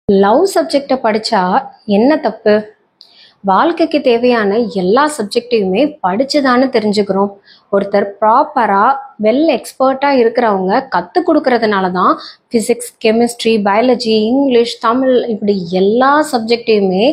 Love சப்ஜெக்டை படித்தா என்ன தப்பு? வாழ்க்கைக்கு தேவையான எல்லா சப்ஜெக்டையுமே படிச்சுதானே தெரிஞ்சுக்கிறோம். ஒருத்தர் ப்ராப்பராக எக்ஸ்பர்ட்டாக இருக்கிறவங்க கற்றுக் கொடுக்கறதுனால தான் physics, chemistry, biology, English, Tamil இப்படி எல்லா சப்ஜெக்டையுமே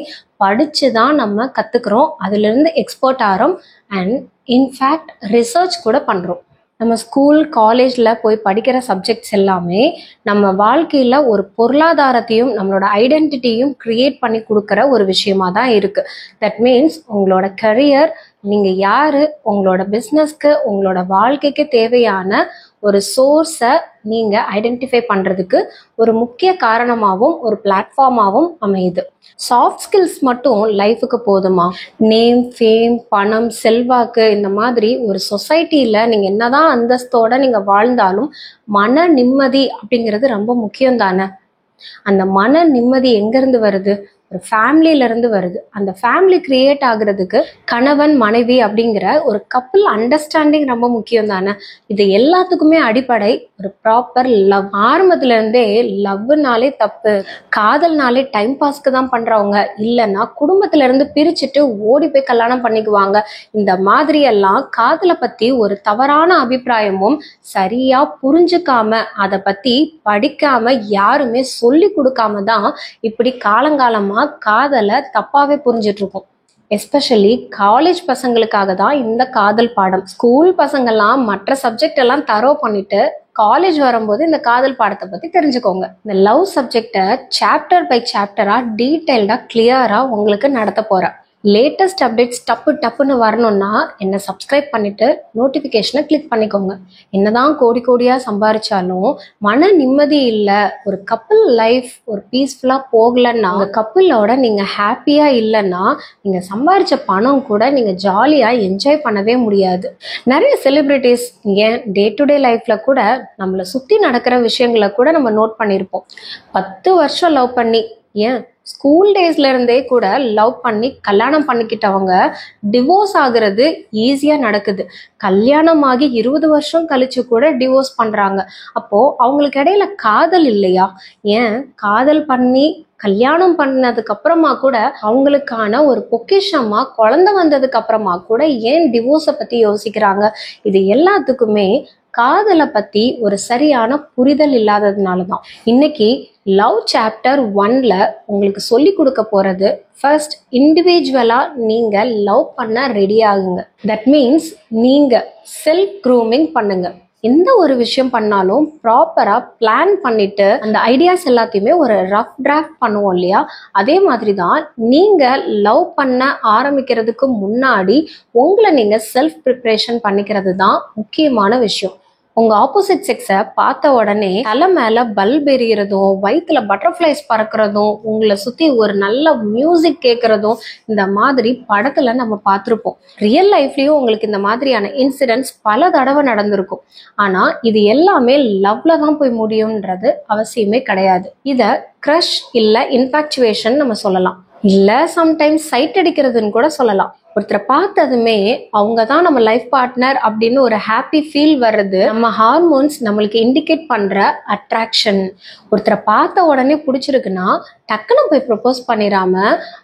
படித்து தான் நம்ம கற்றுக்குறோம். அதுலேருந்து எக்ஸ்பர்ட் ஆகிறோம். அண்ட் இன்ஃபேக்ட் ரிசர்ச் கூட பண்ணுறோம். நம்ம ஸ்கூல் காலேஜில் போய் படிக்கிற சப்ஜெக்ட்ஸ் எல்லாமே நம்ம வாழ்க்கையில் ஒரு பொருளாதாரத்தையும் நம்மளோட ஐடென்டிட்டியும் க்ரியேட் பண்ணி கொடுக்குற ஒரு விஷயமா தான் இருக்குது. தட் மீன்ஸ் உங்களோட கரியர், நீங்கள் யார், உங்களோட பிஸ்னஸ்க்கு, உங்களோட வாழ்க்கைக்கு தேவையான ஒரு சோர்ஸை நீங்கள் ஐடென்டிஃபை பண்ணுறதுக்கு ஒரு முக்கிய காரணமாகவும் ஒரு பிளாட்ஃபார்மாகவும் அமையுது. சாஃப்ட் ஸ்கில்ஸ் மட்டும் லைஃபுக்கு போதுமா? நேம், ஃபேம், பணம், செல்வாக்கு இந்த மாதிரி ஒரு சொசைட்டியில் நீங்கள் என்னதான் அந்தஸ்தோடு நீங்கள் வாழ்ந்தாலும் மன நிம்மதி அப்படிங்கிறது ரொம்ப முக்கியம் தானே. அந்த மன நிம்மதி எங்கேருந்து வருது? ஒரு ஃபேமிலியிலேருந்து வருது. அந்த ஃபேமிலி கிரியேட் ஆகுறதுக்கு கணவன் மனைவி அப்படிங்கிற ஒரு கப்புள் அண்டர்ஸ்டாண்டிங் ரொம்ப முக்கியம் தானே. இது எல்லாத்துக்குமே அடிப்படை ஒரு ப்ராப்பர் லவ். ஆரம்பத்துலேருந்தே லவ்னாலே தப்பு, காதல்னாலே டைம் பாஸ்க்கு தான் பண்ணுறவங்க, இல்லைன்னா குடும்பத்திலேருந்து பிரிச்சுட்டு ஓடி போய் கல்யாணம் பண்ணிக்குவாங்க. இந்த மாதிரியெல்லாம் காதலை பற்றி ஒரு தவறான அபிப்பிராயமும் சரியாக புரிஞ்சுக்காம அதை பற்றி படிக்காமல் யாருமே சொல்லி கொடுக்காம தான் இப்படி காலங்காலமாக காதலை தப்பாவே புரிஞ்சிட்டு இருக்கோம். எஸ்பெஷலி காலேஜ் பசங்களுக்காக தான் இந்த காதல் பாடம். ஸ்கூல் பசங்கள்லாம் மற்ற சப்ஜெக்ட் எல்லாம் தரோ பண்ணிட்டு காலேஜ் வரும்போது இந்த காதல் பாடத்தை பற்றி தெரிஞ்சுக்கோங்க. இந்த லவ் சப்ஜெக்டை சாப்டர் பை சாப்டராக டீட்டெயில்டாக கிளியராக உங்களுக்கு நடத்த போகிறேன். லேட்டஸ்ட் அப்டேட்ஸ் டப்புன்னு வரணும்னா என்னை சப்ஸ்கிரைப் பண்ணிட்டு நோட்டிஃபிகேஷனை கிளிக் பண்ணிக்கோங்க. என்னதான் கோடி கோடியாக சம்பாதிச்சாலும் மன நிம்மதி இல்லை, ஒரு கப்புள் லைஃப் ஒரு பீஸ்ஃபுல்லாக போகலன்னா, அந்த கப்புளோட நீங்கள் ஹாப்பியாக இல்லைன்னா நீங்கள் சம்பாதிச்ச பணம் கூட நீங்கள் ஜாலியாக என்ஜாய் பண்ணவே முடியாது. நிறைய செலிப்ரிட்டிஸ் ஏன் டே டு டே லைஃப்பில் கூட நம்மளை சுற்றி நடக்கிற விஷயங்களை கூட நம்ம நோட் பண்ணியிருப்போம். 10 வருஷம் லவ் பண்ணி, ஏன் ஸ்கூல் டேஸ்ல இருந்தே கூட லவ் பண்ணி கல்யாணம் பண்ணிக்கிட்டவங்க டிவோர்ஸ் ஆகுறது ஈஸியாக நடக்குது. கல்யாணம் ஆகி 20 வருஷம் கழிச்சு கூட டிவோர்ஸ் பண்ணுறாங்க. அப்போது அவங்களுக்கு இடையில காதல் இல்லையா? ஏன் காதல் பண்ணி கல்யாணம் பண்ணதுக்கு அப்புறமா கூட அவங்களுக்கான ஒரு பொக்கிஷமா குழந்தை வந்ததுக்கு அப்புறமா கூட ஏன் டிவோர்ஸை பற்றி யோசிக்கிறாங்க? இது எல்லாத்துக்குமே காதலை பற்றி ஒரு சரியான புரிதல் இல்லாததுனால தான். இன்னைக்கு லவ் சாப்டர் 1ல உங்களுக்கு சொல்லி கொடுக்க போகிறது, ஃபர்ஸ்ட் இண்டிவிஜுவலாக நீங்கள் லவ் பண்ண ரெடி ஆகுங்க. தட் மீன்ஸ் நீங்கள் செல்ஃப் க்ரூமிங் பண்ணுங்க. எந்த ஒரு விஷயம் பண்ணாலும் ப்ராப்பராக பிளான் பண்ணிட்டு அந்த ஐடியாஸ் எல்லாத்தையுமே ஒரு ரஃப் டிராஃப்ட் பண்ணுவோம் இல்லையா? அதே மாதிரி தான் நீங்கள் லவ் பண்ண ஆரம்பிக்கிறதுக்கு முன்னாடி உங்களை நீங்கள் செல்ஃப் ப்ரிப்ரேஷன் பண்ணிக்கிறது தான் முக்கியமான விஷயம். உங்கள் ஆப்போசிட் செக்ஸை பார்த்த உடனே தலை மேலே பல்ப் எறிகிறதும், வயிற்றுல பட்டர்ஃப்ளைஸ் பறக்கிறதும், உங்களை சுற்றி ஒரு நல்ல மியூசிக் கேட்குறதும் இந்த மாதிரி படத்தில் நம்ம பார்த்துருப்போம். ரியல் லைஃப்லேயும் உங்களுக்கு இந்த மாதிரியான இன்சிடென்ட்ஸ் பல தடவை நடந்திருக்கும். ஆனால் இது எல்லாமே லவ்ல தான் போய் முடியும்ன்றது அவசியமே கிடையாது. இதை க்ரஷ் இல்லை இன்ஃபாக்சுவேஷன் நம்ம சொல்லலாம், இல்லை சம்டைம்ஸ் சைட் அடிக்கிறதுன்னு கூட சொல்லலாம். ஒருத்தரை பார்த்ததுமே அவங்க தான் நம்ம லைஃப் பார்ட்னர் அப்படின்னு ஒரு ஹாப்பி ஃபீல் வர்றது நம்ம ஹார்மோன்ஸ் நம்மளுக்கு இண்டிகேட் பண்ணுற அட்ராக்ஷன். ஒருத்தரை பார்த்த உடனே பிடிச்சிருக்குன்னா டக்குன்னு போய் ப்ரொப்போஸ் பண்ணிடாம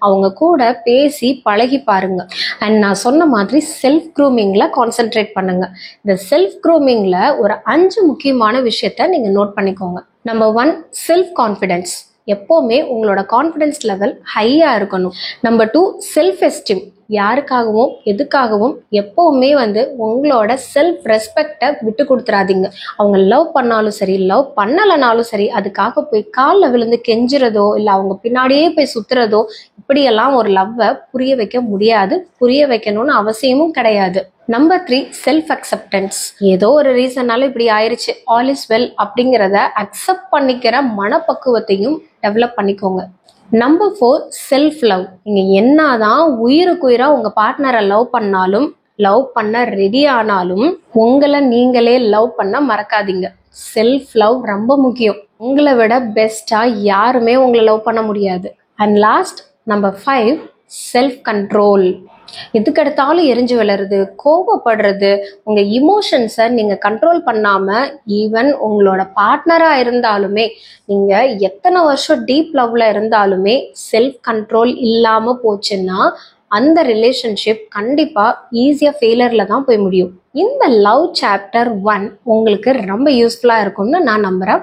அவங்க கூட பேசி பழகி பாருங்க. அண்ட் நான் சொன்ன மாதிரி செல்ஃப் க்ரூமிங்கில் கான்சென்ட்ரேட் பண்ணுங்க. இந்த செல்ஃப் க்ரூமிங்கில் ஒரு 5 முக்கியமான விஷயத்த நீங்கள் நோட் பண்ணிக்கோங்க. Number 1, self confidence. எப்போவுமே உங்களோட கான்ஃபிடென்ஸ் லெவல் ஹையாக இருக்கணும். Number 2, self esteem. யாருக்காகவும் எதுக்காகவும் எப்போவுமே உங்களோட செல்ஃப் ரெஸ்பெக்டை விட்டு கொடுத்துறாதீங்க. அவங்க லவ் பண்ணாலும் சரி, லவ் பண்ணலைனாலும் சரி, அதுக்காக போய் காலில் விழுந்து கெஞ்சுறதோ இல்லை அவங்க பின்னாடியே போய் சுற்றுறதோ இப்படியெல்லாம் ஒரு லவ்வை புரிய வைக்க முடியாது. புரிய வைக்கணும்னு அவசியமும் கிடையாது. Number 3, self acceptance. ஏதோ ஒரு ரீசன்னால இப்படி ஆயிடுச்சு, ஆல் இஸ் வெல் அப்படிங்கிறத அக்செப்ட் பண்ணிக்கிற மனப்பக்குவத்தையும் டெவலப் பண்ணிக்கோங்க. Number 4, self love. நீங்கள் என்னதான் உயிருக்குயிராக உங்கள் பார்ட்னரை லவ் பண்ணாலும், லவ் பண்ண ரெடி ஆனாலும் உங்களை நீங்களே லவ் பண்ண மறக்காதீங்க. செல்ஃப் லவ் ரொம்ப முக்கியம். உங்களை விட பெஸ்ட்டாக யாருமே உங்களை லவ் பண்ண முடியாது. And last, number 5, self control. எதுக்கெடுத்தாலும் எரிஞ்சு விழறது, கோபப்படுறது, உங்க இமோஷன்ஸை நீங்க கண்ட்ரோல் பண்ணாம, ஈவன் உங்களோட பார்ட்னரா இருந்தாலுமே, நீங்க எத்தனை வருஷம் டீப் லவ்ல இருந்தாலுமே செல்ஃப் கண்ட்ரோல் இல்லாம போச்சுன்னா அந்த ரிலேஷன்ஷிப் கண்டிப்பா ஈஸியா ஃபெயிலியர்ல தான் போய் முடியும். இந்த லவ் சாப்டர் 1 உங்களுக்கு ரொம்ப யூஸ்ஃபுல்லா இருக்கும்னு நான் நம்புறேன்.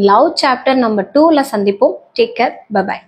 லவ் சாப்டர் நம்பர் 2ல சந்திப்போம். Take care. பை.